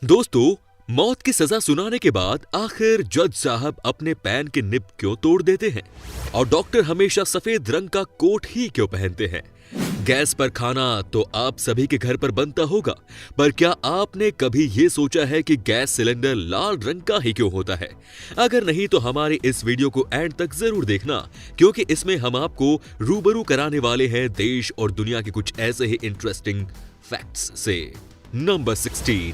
दोस्तों, मौत की सजा सुनाने के बाद आखिर जज साहब अपने पैन के निब क्यों तोड़ देते हैं? और डॉक्टर हमेशा सफेद रंग का कोट ही क्यों पहनते हैं? गैस पर खाना तो आप सभी के घर पर बनता होगा, पर क्या आपने कभी ये सोचा है कि गैस सिलेंडर लाल रंग का ही क्यों होता है? अगर नहीं तो हमारे इस वीडियो को एंड तक जरूर देखना, क्योंकि इसमें हम आपको रूबरू कराने वाले हैं देश और दुनिया के कुछ ऐसे ही इंटरेस्टिंग फैक्ट्स से। नंबर 16,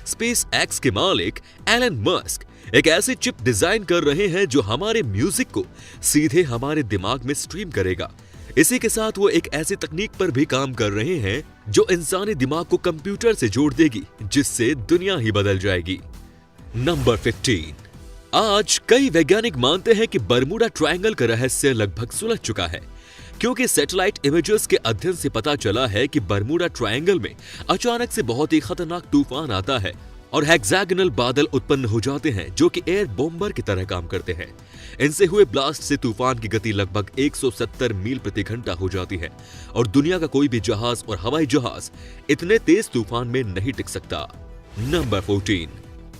स्पेस एक्स के मालिक एलन मस्क एक ऐसी चिप डिजाइन कर रहे हैं जो हमारे म्यूजिक को सीधे हमारे दिमाग में स्ट्रीम करेगा। इसी के साथ वो एक ऐसी तकनीक पर भी काम कर रहे हैं जो इंसानी दिमाग को कंप्यूटर से जोड़ देगी, जिससे दुनिया ही बदल जाएगी। नंबर 15, आज कई वैज्ञानिक मानते हैं कि बरमूडा ट्रायंगल का रहस्य लगभग सुलझ चुका है, क्योंकि सैटेलाइट इमेजेस के अध्ययन से पता चला है कि बरमूडा ट्रायंगल में अचानक से बहुत ही खतरनाक तूफान आता है और हेक्सागोनल बादल उत्पन्न हो जाते हैं जो कि एयर बॉम्बर की तरह काम करते हैं। इनसे हुए ब्लास्ट से तूफान की गति लगभग 170 मील प्रति घंटा हो जाती है और दुनिया का कोई भी जहाज और हवाई जहाज इतने तेज तूफान में नहीं टिक सकता। नंबर 14,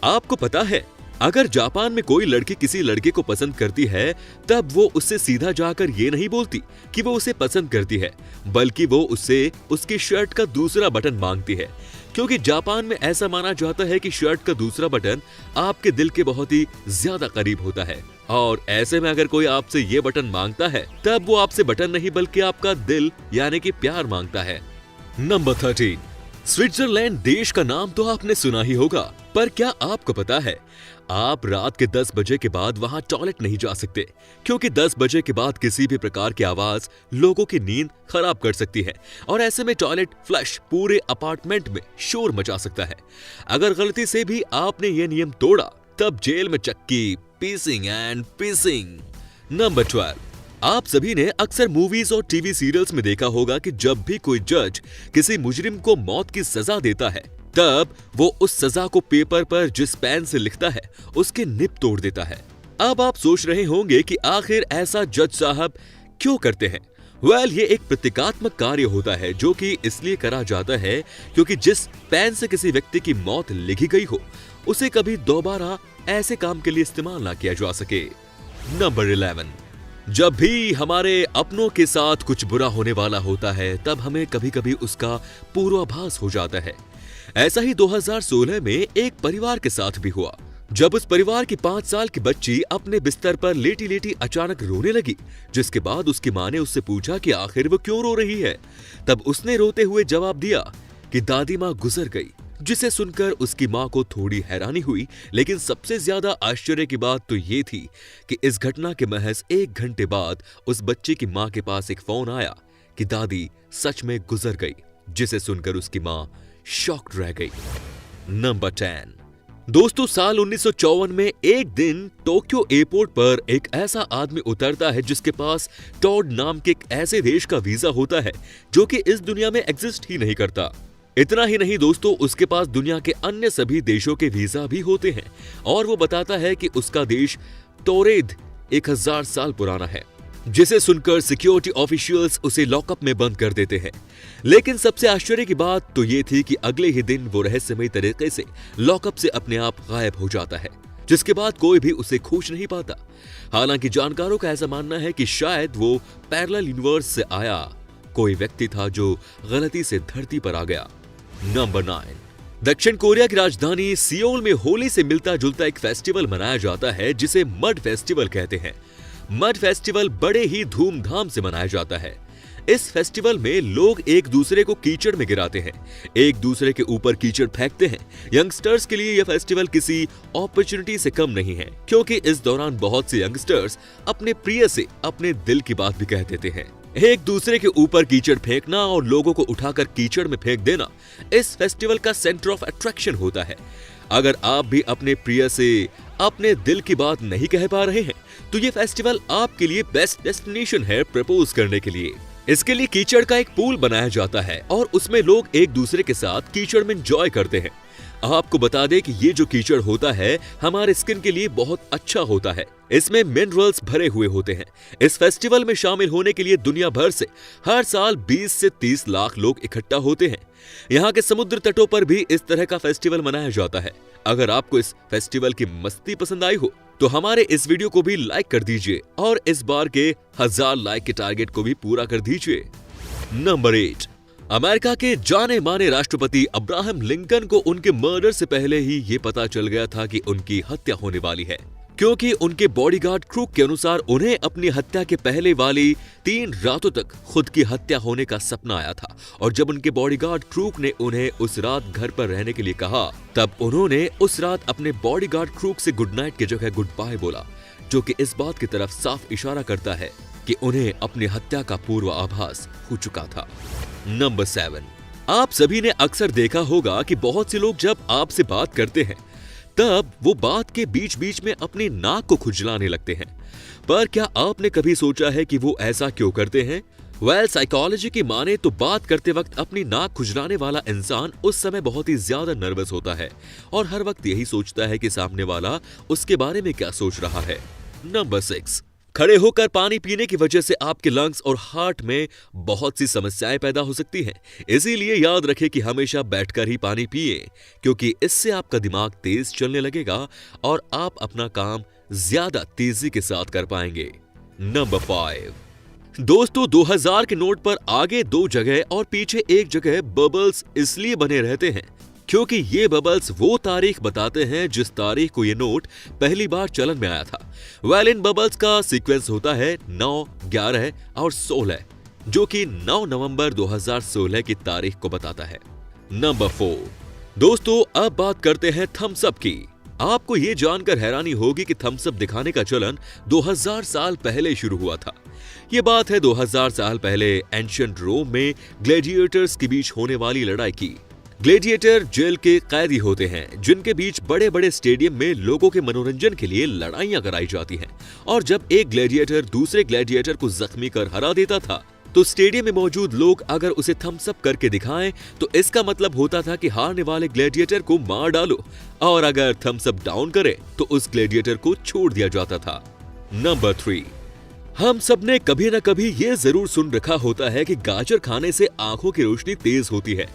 आपको पता है अगर जापान में कोई लड़की किसी लड़के को पसंद करती है, तब वो उससे सीधा जाकर ये नहीं बोलती कि वो उसे पसंद करती है, बल्कि वो उससे उसकी शर्ट का दूसरा बटन मांगती है, क्योंकि जापान में ऐसा माना जाता है कि शर्ट का दूसरा बटन आपके दिल के बहुत ही ज्यादा करीब होता है। और ऐसे में अगर कोई आपसे ये बटन मांगता है, तब वो आपसे बटन नहीं बल्कि आपका दिल यानी कि प्यार मांगता है। नंबर 13, स्विट्जरलैंड देश का नाम तो आपने सुना ही होगा, पर क्या आपको पता है आप रात के 10 बजे के बाद वहां टॉयलेट नहीं जा सकते, क्योंकि 10 बजे के बाद किसी भी प्रकार की आवाज लोगों की नींद खराब कर सकती है और ऐसे में टॉयलेट फ्लश पूरे अपार्टमेंट में शोर मचा सकता है। अगर गलती से भी आपने ये नियम तोड़ा, तब जेल में चक्की, पीसिंग एंड पीसिंग। नंबर 12, आप सभी ने अक्सर मूवीज और टीवी सीरियल्स में देखा होगा कि जब भी कोई जज किसी मुजरिम को मौत की सजा देता है, तब वो उस सजा को पेपर पर जिस पेन से लिखता है उसके निब तोड़ देता है। अब आप सोच रहे होंगे कि आखिर ऐसा जज साहब क्यों करते हैं? ये एक प्रतीकात्मक कार्य होता है जो कि इसलिए करा जाता है क्योंकि जिस पेन से किसी व्यक्ति की मौत लिखी गई हो, उसे कभी दोबारा ऐसे काम के लिए इस्तेमाल ना किया जा सके। नंबर 11, जब भी हमारे अपनों के साथ कुछ बुरा होने वाला होता है, तब हमें कभी कभी उसका पूर्वाभास हो जाता है। ऐसा ही 2016 में एक परिवार के साथ भी हुआ, जब उस परिवार की 5 साल की बच्ची अपने बिस्तर पर लेटी लेटी अचानक रोने लगी, जिसके बाद उसकी मां ने उससे पूछा कि आखिर वो क्यों रो रही है। तब उसने रोते हुए जवाब दिया कि दादी मां गुजर गई, जिसे सुनकर उसकी मां को थोड़ी हैरानी हुई, लेकिन सबसे ज्यादा आश्चर्य की बात तो ये थी कि इस घटना के महज 1 घंटे बाद उस बच्चे की मां के पास एक फोन आया कि दादी सच में गुजर गई, जिसे सुनकर उसकी मां शॉक्ड रह गई। नंबर 10, दोस्तों, साल 1954 में एक दिन टोक्यो एयरपोर्ट पर एक ऐसा आदमी उतरता है जिसके पास टॉड नाम के एक ऐसे देश का वीजा होता है जो कि इस दुनिया में एग्जिस्ट ही नहीं करता। इतना ही नहीं दोस्तों, उसके पास दुनिया के अन्य सभी देशों के वीजा भी होते हैं और वो बताता है कि उसका देश टोरेद 1000 साल पुराना है, जिसे सुनकर सिक्योरिटी ऑफिशियल्स उसे लॉकअप में बंद कर देते हैं। लेकिन सबसे आश्चर्य की बात तो ये थी कि अगले ही दिन वो रहस्यमयी तरीके से लॉकअप से अपने आप गायब हो जाता है, जिसके बाद कोई भी उसे खोज नहीं पाता। हालांकि जानकारों का ऐसा मानना है कि शायद वो पैरेलल यूनिवर्स से आया कोई व्यक्ति था जो गलती से धरती पर आ गया। नंबर 9, दक्षिण कोरिया की राजधानी सियोल में होली से मिलता जुलता एक फेस्टिवल मनाया जाता है जिसे मड फेस्टिवल कहते हैं। मड फेस्टिवल बड़े ही धूमधाम से मनाया जाता है। इस फेस्टिवल में लोग एक दूसरे को कीचड़ में गिराते हैं, एक दूसरे के ऊपर कीचड़ फेंकते हैं। यंगस्टर्स के लिए यह फेस्टिवल किसी अपॉर्चुनिटी से कम नहीं है, क्योंकि इस दौरान बहुत से यंगस्टर्स अपने प्रिय से अपने दिल की बात भी कह देते हैं। एक दूसरे के ऊपर कीचड़ फेंकना और लोगों को उठाकर कीचड़ में फेंक देना इस फेस्टिवल का सेंटर ऑफ अट्रैक्शन होता है। अगर आप भी अपने प्रिय से अपने दिल की बात नहीं कह पा रहे हैं, तो ये फेस्टिवल आपके लिए बेस्ट डेस्टिनेशन है प्रपोज करने के लिए। इसके लिए कीचड़ का एक पूल बनाया जाता है और उसमें लोग एक दूसरे के साथ कीचड़ में एंजॉय करते हैं। आपको बता दें कि ये जो कीचड़ होता है हमारे स्किन के लिए बहुत अच्छा होता है। इसमें मिनरल्स भरे हुए होते हैं। इस फेस्टिवल में शामिल होने के लिए दुनिया भर से हर साल 20 से 30 लाख लोग इकट्ठा होते हैं। यहाँ के समुद्र तटों पर भी इस तरह का फेस्टिवल मनाया जाता है। अगर आपको इस फेस्टिवल की मस्ती पसंद आई हो तो हमारे इस वीडियो को भी लाइक कर दीजिए और इस बार के 1000 लाइक के टारगेट को भी पूरा कर दीजिए। नंबर 8। अमेरिका के जाने माने राष्ट्रपति अब्राहम लिंकन को उनके मर्डर से पहले ही ये पता चल गया था कि उनकी हत्या होने वाली है, क्योंकि उनके बॉडीगार्ड क्रूक के अनुसार उन्हें अपनी हत्या के पहले वाली 3 रातों तक खुद की हत्या होने का सपना आया था। और जब उनके बॉडीगार्ड क्रूक ने उन्हें उस रात घर पर रहने के लिए कहा, तब उन्होंने उस रात अपने बॉडीगार्ड क्रूक से गुड नाइट की जगह गुड बाय बोला, जो कि इस बात की तरफ साफ इशारा करता है कि उन्हें अपनी हत्या का पूर्व आभास हो चुका था। नंबर 7। आप सभी ने अक्सर देखा होगा कि बहुत से लोग जब आपसे बात करते हैं तब वो बात के बीच बीच में अपनी नाक को खुजलाने लगते हैं। पर क्या आपने कभी सोचा है कि वो ऐसा क्यों करते हैं? साइकोलॉजी की माने तो बात करते वक्त अपनी नाक खुजलाने वाला इंसान उस समय बहुत ही ज्यादा नर्वस होता है और हर वक्त यही सोचता है कि सामने वाला उसके बारे में क्या सोच रहा है। नंबर 6। खड़े होकर पानी पीने की वजह से आपके लंग्स और हार्ट में बहुत सी समस्याएं पैदा हो सकती हैं। इसीलिए याद रखें कि हमेशा बैठकर ही पानी पिए, क्योंकि इससे आपका दिमाग तेज चलने लगेगा और आप अपना काम ज्यादा तेजी के साथ कर पाएंगे। नंबर 5। दोस्तों, 2000 के नोट पर आगे 2 जगह और पीछे 1 जगह बबल्स इसलिए बने रहते हैं क्योंकि ये बबल्स वो तारीख बताते हैं जिस तारीख को ये नोट पहली बार चलन में आया था। इन बबल्स का सीक्वेंस होता है 9, 11 और 16, जो कि 9 नवंबर 2016 की तारीख को बताता है। नंबर 4। दोस्तों, अब बात करते हैं थम्स अप की। आपको ये जानकर हैरानी होगी कि थम्स अप दिखाने का चलन 2000 साल पहले शुरू हुआ था। ये बात है 2000 साल पहले एंशिएंट रोम में ग्लैडिएटर्स के बीच होने वाली लड़ाई की। ग्लैडिएटर जेल के कैदी होते हैं जिनके बीच बड़े बड़े स्टेडियम में लोगों के मनोरंजन के लिए लड़ाइयां कराई जाती हैं। और जब एक ग्लैडिएटर दूसरे ग्लैडिएटर को जख्मी कर हरा देता था तो स्टेडियम में मौजूद लोग अगर उसे थम्स अप करके दिखाएं तो इसका मतलब होता था कि हारने वाले ग्लैडिएटर को मार डालो, और अगर थम्स अप डाउन करे तो उस ग्लैडिएटर को छोड़ दिया जाता था। नंबर 3। हम सब ने कभी न कभी ये जरूर सुन रखा होता है कि गाजर खाने से आंखों की रोशनी तेज होती है,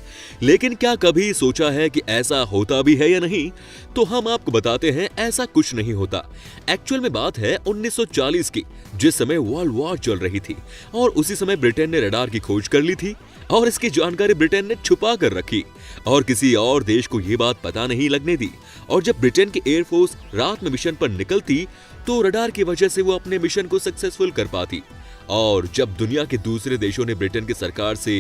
लेकिन क्या कभी सोचा है कि ऐसा होता भी है या नहीं? तो हम आपको बताते हैं, ऐसा कुछ नहीं होता। एक्चुअल में बात है 1940 की, जिस समय वर्ल्ड वॉर चल रही थी और उसी समय ब्रिटेन ने रडार की खोज कर ली थी और इसकी जानकारी ब्रिटेन ने छुपा कर रखी और किसी और देश को ये बात पता नहीं लगने दी। और जब ब्रिटेन की एयरफोर्स रात में मिशन पर निकलती तो रडार की वजह से वो अपने मिशन को सक्सेसफुल कर पाती। और जब दुनिया के दूसरे देशों ने ब्रिटेन की सरकार से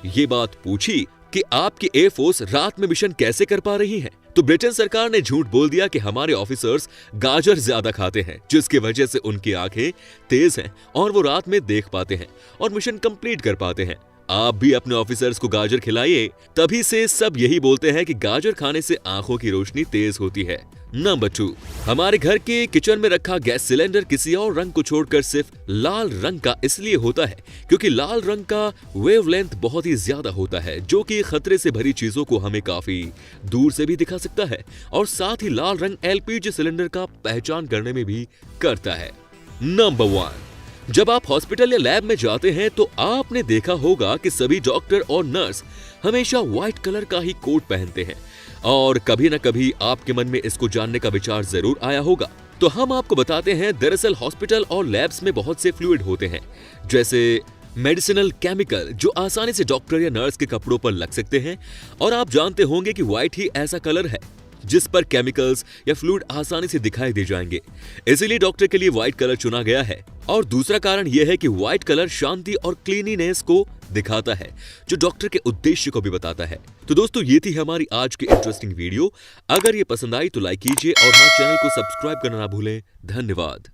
ये बात पूछी कि आपकी एयरफोर्स रात में मिशन कैसे कर पा रही है, तो ब्रिटेन सरकार ने झूठ बोल दिया कि हमारे ऑफिसर्स गाजर ज्यादा खाते हैं, जिसकी वजह से उनकी आंखें तेज हैं और वो रात में देख पाते हैं और मिशन कंप्लीट कर पाते हैं। आप भी अपने ऑफिसर्स को गाजर खिलाइए। तभी से सब यही बोलते हैं कि गाजर खाने से आंखों की रोशनी तेज होती है। नंबर 2। हमारे घर के किचन में रखा गैस सिलेंडर किसी और रंग को छोड़कर सिर्फ लाल रंग का इसलिए होता है क्योंकि लाल रंग का वेवलेंथ बहुत ही ज्यादा होता है, जो कि खतरे से भरी चीजों को हमें काफी दूर से भी दिखा सकता है और साथ ही लाल रंग एलपीजी सिलेंडर का पहचान करने में भी करता है। नंबर 1। जब आप हॉस्पिटल या लैब में जाते हैं तो आपने देखा होगा कि सभी डॉक्टर और नर्स हमेशा व्हाइट कलर का ही कोट पहनते हैं और कभी न कभी आपके मन में इसको जानने का विचार जरूर आया होगा। तो हम आपको बताते हैं, दरअसल हॉस्पिटल और लैब्स में बहुत से फ्लूइड होते हैं, जैसे मेडिसिनल केमिकल, जो आसानी से डॉक्टर या नर्स के कपड़ों पर लग सकते हैं। और आप जानते होंगे कि व्हाइट ही ऐसा कलर है जिस पर केमिकल्स या फ्लूइड आसानी से दिखाई दे जाएंगे, इसीलिए डॉक्टर के लिए व्हाइट कलर चुना गया है। और दूसरा कारण यह है कि व्हाइट कलर शांति और क्लीनिनेस को दिखाता है, जो डॉक्टर के उद्देश्य को भी बताता है। तो दोस्तों, ये थी हमारी आज की इंटरेस्टिंग वीडियो। अगर ये पसंद आई तो लाइक कीजिए और हाँ, चैनल को सब्सक्राइब करना ना भूलें। धन्यवाद।